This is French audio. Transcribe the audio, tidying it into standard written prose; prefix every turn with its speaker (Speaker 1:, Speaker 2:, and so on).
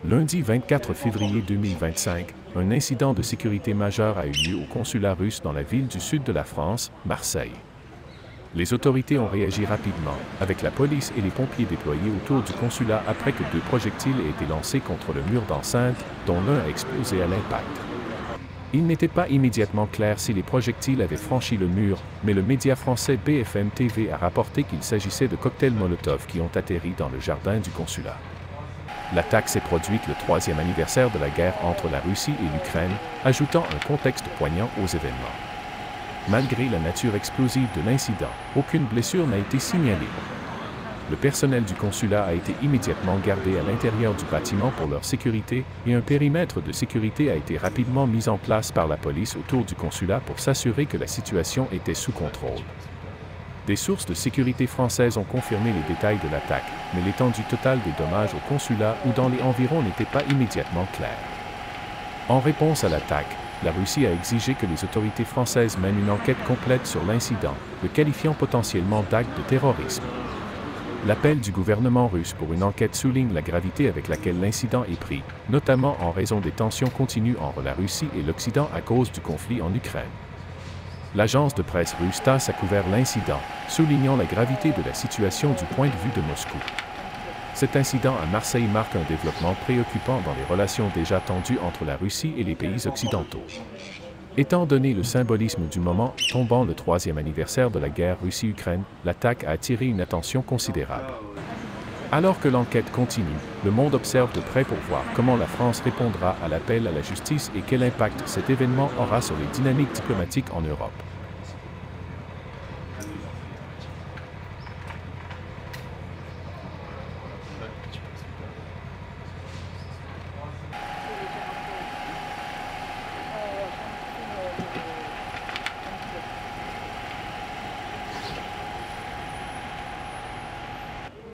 Speaker 1: Lundi 24 février 2025, un incident de sécurité majeur a eu lieu au consulat russe dans la ville du sud de la France, Marseille. Les autorités ont réagi rapidement, avec la police et les pompiers déployés autour du consulat après que 2 projectiles aient été lancés contre le mur d'enceinte, dont l'un a explosé à l'impact. Il n'était pas immédiatement clair si les projectiles avaient franchi le mur, mais le média français BFM TV a rapporté qu'il s'agissait de cocktails Molotov qui ont atterri dans le jardin du consulat. L'attaque s'est produite le 3e anniversaire de la guerre entre la Russie et l'Ukraine, ajoutant un contexte poignant aux événements. Malgré la nature explosive de l'incident, aucune blessure n'a été signalée. Le personnel du consulat a été immédiatement gardé à l'intérieur du bâtiment pour leur sécurité et un périmètre de sécurité a été rapidement mis en place par la police autour du consulat pour s'assurer que la situation était sous contrôle. Des sources de sécurité françaises ont confirmé les détails de l'attaque, mais l'étendue totale des dommages au consulat ou dans les environs n'était pas immédiatement claire. En réponse à l'attaque, la Russie a exigé que les autorités françaises mènent une enquête complète sur l'incident, le qualifiant potentiellement d'acte de terrorisme. L'appel du gouvernement russe pour une enquête souligne la gravité avec laquelle l'incident est pris, notamment en raison des tensions continues entre la Russie et l'Occident à cause du conflit en Ukraine. L'agence de presse russe TASS a couvert l'incident, soulignant la gravité de la situation du point de vue de Moscou. Cet incident à Marseille marque un développement préoccupant dans les relations déjà tendues entre la Russie et les pays occidentaux. Étant donné le symbolisme du moment, tombant le 3e anniversaire de la guerre Russie-Ukraine, l'attaque a attiré une attention considérable. Alors que l'enquête continue, le monde observe de près pour voir comment la France répondra à l'appel à la justice et quel impact cet événement aura sur les dynamiques diplomatiques en Europe.